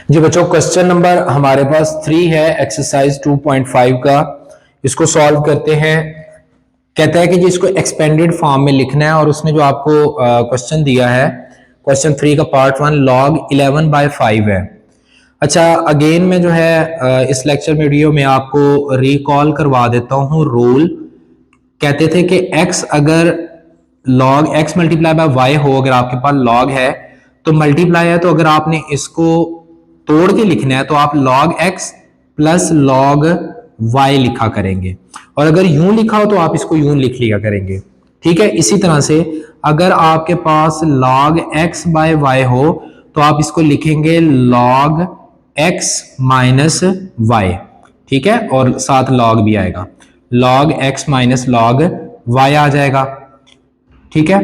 जी बच्चों, question number हमारे पास 3 है एक्सरसाइज 2.5 का। इसको सॉल्व करते हैं। कहता है कि जी इसको एक्सपेंडेड फॉर्म में लिखना है और उसने जो आपको क्वेश्चन दिया है, क्वेश्चन 3 का पार्ट 1 log 11/5 है। अच्छा, अगेन मैं जो है इस लेक्चर वीडियो में आपको रिकॉल करवा देता हूँ रूल। कहते थे कि x अगर log x multiply by y हो, अगर आपके पास log है तो मल्टीप्लाई है, तो अगर आपने इसको तोड़ के लिखना है तो आप log x plus log y लिखा करेंगे, और अगर यूं लिखा हो तो आप इसको यूं लिख लिया करेंगे। ठीक है। इसी तरह से अगर आपके पास log x बाय वाई हो तो आप इसको लिखेंगे log x माइनस वाई। ठीक है, और साथ log भी आएगा, log x minus log y आ जाएगा। ठीक है,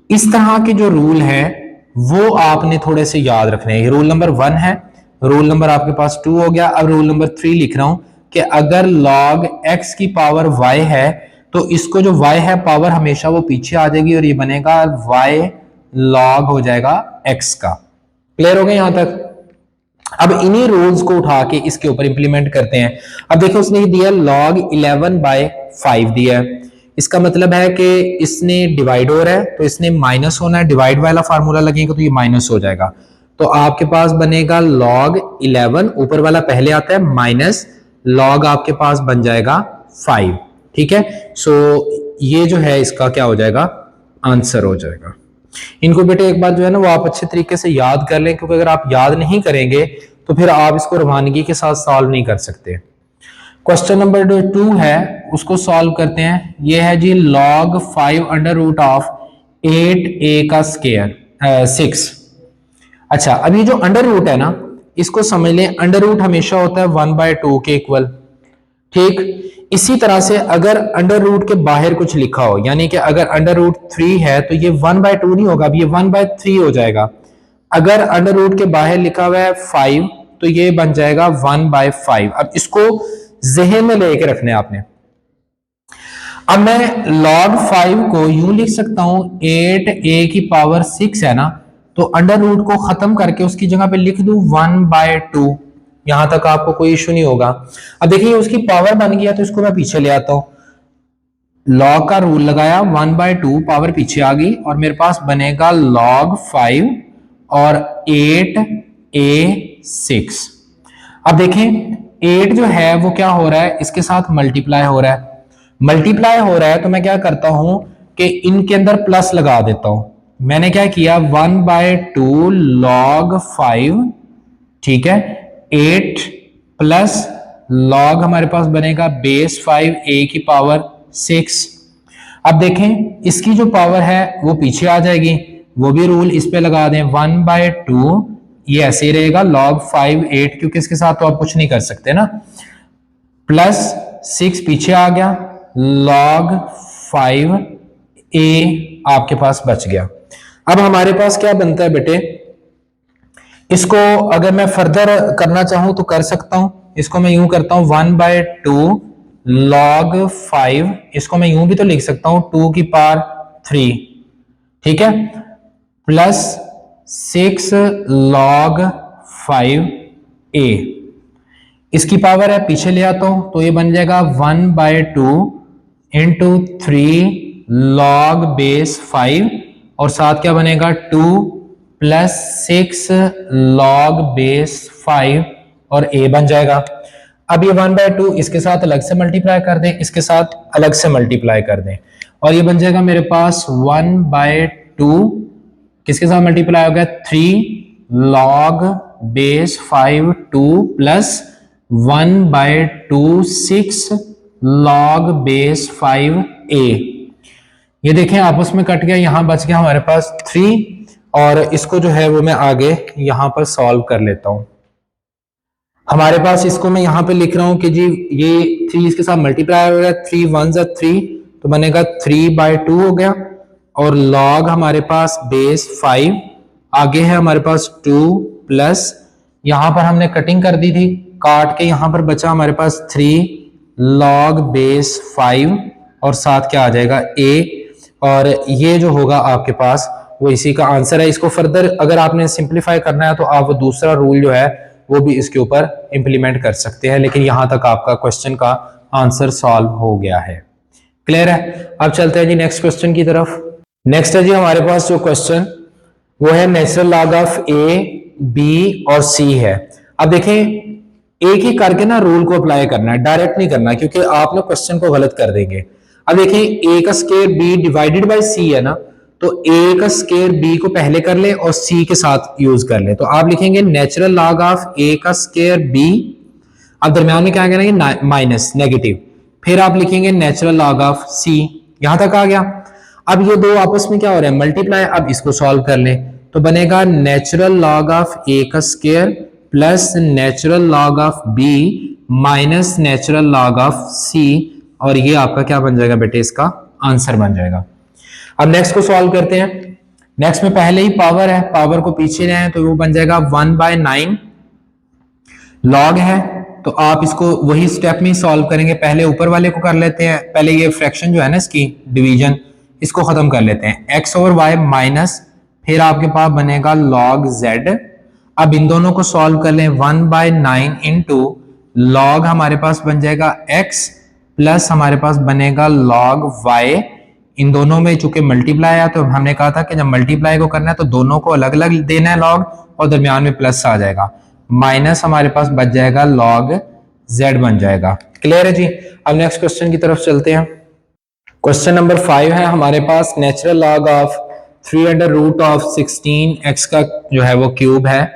इस तरह के जो रूल है वो आपने थोड़े से याद रखने हैं। रूल नंबर 1 है, रूल नंबर आपके पास 2 हो गया। अब रूल नंबर 3 लिख रहा हूं कि अगर log x की पावर y है तो इसको जो y है पावर हमेशा वो पीछे आ जाएगी और ये बनेगा y log हो जाएगा x का। क्लियर हो गया यहां तक? अब इन्हीं रूल्स को उठा के इसके ऊपर इंप्लीमेंट करते हैं। अब देखो, उसने दिया log 11/5 दिया है। इसका मतलब है कि इसने डिवाइड हो रहा है तो इसने माइनस होना है, डिवाइड वाला फार्मूला लगेगा तो ये माइनस हो जाएगा। तो आपके पास बनेगा log 11, ऊपर वाला पहले आता है, माइनस log आपके पास बन जाएगा 5। ठीक है, सो ये जो है इसका क्या हो जाएगा, आंसर हो जाएगा। इनको बेटे एक बार जो है ना वो आप अच्छे तरीके से याद कर लें, क्योंकि अगर आप याद नहीं करेंगे तो फिर आप इसको रवानगी के साथ सॉल्व नहीं कर सकते। क्वेश्चन नंबर 2 है, उसको सॉल्व करते हैं। ये है जी log 5 under root of 8a का स्क्वायर 6। अच्छा, अब ये जो अंडर रूट है ना, इसको समझ लें, अंडर रूट हमेशा होता है 1/2 के इक्वल। ठीक, इसी तरह से अगर अंडर रूट के बाहर कुछ लिखा हो, यानी कि अगर अंडर रूट 3 है तो ये 1/2 नहीं होगा, अब ये 1/3 हो जाएगा। अगर अंडर रूट के बाहर लिखा हुआ है 5 तो ये बन जाएगा 1/5। अब इसको जहन में लेके रखने आपने। अब मैं log 5 को यूं लिख सकता हूं, 8a की पावर 6 है ना, तो अंडर रूट को खत्म करके उसकी जगह पे लिख दूं 1/2। यहां तक आपको कोई इश्यू नहीं होगा। अब देखिए उसकी पावर बन गया तो इसको मैं पीछे ले आता हूं, log का रूल लगाया, 1/2 पावर पीछे आ गई और मेरे पास बनेगा log 5 और 8a6। अब देखें 8 जो है वो क्या हो रहा है, इसके साथ मल्टीप्लाई हो रहा है। मल्टीप्लाई हो रहा है तो मैं क्या करता हूं कि इनके अंदर प्लस लगा देता हूं। मैंने क्या किया, 1/2 log 5, ठीक है, 8 प्लस log हमारे पास बनेगा बेस 5 a की पावर 6। अब देखें इसकी जो पावर है वो पीछे आ जाएगी, वो भी रूल इस पे लगा दें, 1/2 ये ऐसे ही रहेगा, log 5 8, क्योंकि इसके साथ तो आप कुछ नहीं कर सकते ना, प्लस 6 पीछे आ गया, log 5 a आपके पास बच गया। अब हमारे पास क्या बनता है बेटे, इसको अगर मैं फर्दर करना चाहूं तो कर सकता हूं। इसको मैं यूं करता हूं, 1/2 log 5, इसको मैं यूं भी तो लिख सकता हूं 2 की पावर 3, ठीक है, प्लस 6 log 5a, इसकी पावर है पीछे ले आता हूं तो ये बन जाएगा 1/2 इंटू 3 log बेस 5, और साथ क्या बनेगा 2 प्लस 6 log बेस 5 और a बन जाएगा। अब ये 1/2 इसके साथ अलग से मल्टीप्लाई कर दें, इसके साथ अलग से मल्टीप्लाई कर दें, और ये बन जाएगा मेरे पास 1/2 किसके साथ मल्टीप्लाई हो गया, 3 log base 5 2 plus 1/2 6 log base 5a। ये देखें आपस में कट गया, यहां बच गया हमारे पास 3, और इसको जो है वो मैं आगे यहां पर सॉल्व कर लेता हूं। हमारे पास इसको मैं यहां पे लिख रहा हूं कि जी ये 3 इसके साथ मल्टीप्लाई हो गया, 3 1 3 तो बनेगा 3/2 हो गया, और log हमारे पास बेस 5 आगे है हमारे पास 2 प्लस, यहां पर हमने कटिंग कर दी थी, काट के यहां पर बचा हमारे पास 3 log बेस 5 और साथ क्या आ जाएगा a, और ये जो होगा आपके पास वो इसी का आंसर है। इसको फर्दर अगर आपने सिंप्लीफाई करना है तो आप वो दूसरा रूल जो है वो भी इसके ऊपर इंप्लीमेंट कर सकते हैं, लेकिन यहां तक आपका क्वेश्चन का आंसर सॉल्व हो गया है। क्लियर है? अब चलते हैं जी नेक्स्ट क्वेश्चन की तरफ। नेक्स्ट है जी हमारे पास जो क्वेश्चन वो है natural log of A, B और सी है। अब देखें, एक ही करके ना रूल को अप्लाई करना है, डायरेक्ट नहीं करना, क्योंकि आप लोग क्वेश्चन को गलत कर देंगे। अब देखें, ए का स्क्वायर बी डिवाइडेड बाय सी है ना, तो ए का स्क्वायर बी को पहले कर ले और सी के साथ यूज कर ले। तो आप लिखेंगे नेचुरल लॉग ऑफ ए का स्क्वायर बी, अब दरम्यान में क्या करेंगे माइनस नेगेटिव, फिर आप लिखेंगे नेचुरल लॉग ऑफ सी। यहां तक आ गया। अब ये दो आपस में क्या हो रहा है, मल्टीप्लाई। अब इसको सॉल्व कर ले तो बनेगा नेचुरल लॉग ऑफ ए का square plus natural log of B minus natural log of C, और ये आपका क्या बन जाएगा बेटे, इसका आंसर बन जाएगा। अब नेक्स्ट को सॉल्व करते हैं। नेक्स्ट में पहले ही पावर है, पावर को पीछे ले आए तो वो बन जाएगा 1/9 लॉग है। तो आप इसको वही स्टेप में सॉल्व करेंगे। पहले ऊपर वाले को कर लेते हैं, पहले ये फ्रैक्शन जो है ना इसकी डिवीजन, इसको खत्म कर लेते हैं। x ओवर y माइनस, फिर आपके पास बनेगा log z। अब इन दोनों को सॉल्व कर लें, 1/9 इंटू लॉग हमारे पास बन जाएगा x प्लस हमारे पास बनेगा log y। इन दोनों में चूंकि मल्टीप्लाई है तो हमने कहा था कि जब मल्टीप्लाई को करना है तो दोनों को अलग अलग देना है लॉग, और दरमियान में प्लस आ जाएगा, माइनस हमारे पास बच जाएगा log z बन जाएगा। क्लियर है जी? अब नेक्स्ट क्वेश्चन की तरफ चलते हैं। क्वेश्चन नंबर 5 है हमारे पास, नेचुरल लॉग ऑफ 3√16 x का जो है वो क्यूब है।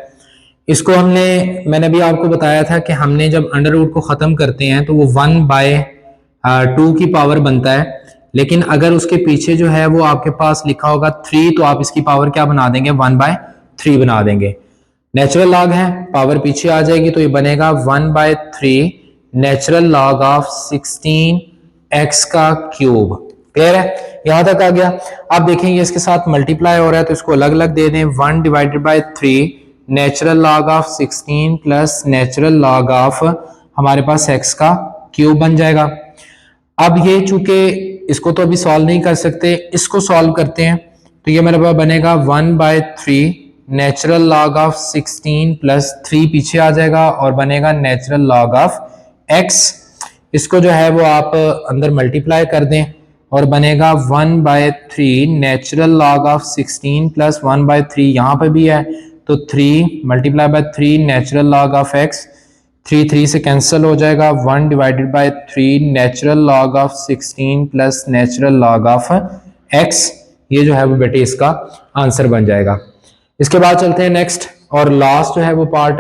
इसको मैंने अभी आपको बताया था कि हमने जब अंडर रूट को खत्म करते हैं तो वो 1/2 की पावर बनता है, लेकिन अगर उसके पीछे जो है वो आपके पास लिखा होगा 3 तो आप इसकी पावर क्या बना देंगे, 1/3 बना देंगे। नेचुरल लॉग है, पावर पीछे आ जाएगी तो ये बनेगा 1/3 नेचुरल लॉग ऑफ 16 x का क्यूब। क्लियर है? यहां तक आ गया। अब देखेंगे इसके साथ मल्टीप्लाई हो रहा है तो इसको अलग अलग दे दें, 1/3 natural log of 16 plus natural log of हमारे पास x का क्यूब बन जाएगा। अब ये चूंकि इसको तो अभी सॉल्व नहीं कर सकते, इसको सॉल्व करते हैं तो ये मेरे पास बनेगा 1/3 नेचुरल लॉग ऑफ 16 प्लस 3 पीछे आ जाएगा और बनेगा नेचुरल लॉग ऑफ x। इसको जो है वो आप अंदर मल्टीप्लाई कर दें और बनेगा 1/3 नेचुरल लॉग ऑफ 16 प्लस 1/3 यहाँ पे भी है तो 3 multiply by 3 natural log of x, 3 से कैंसिल हो जाएगा, 1/3 natural log of 16 plus natural log of x। ये जो है वो बेटे इसका आंसर बन जाएगा। इसके बाद चलते हैं नेक्स्ट और लास्ट जो है वो पार्ट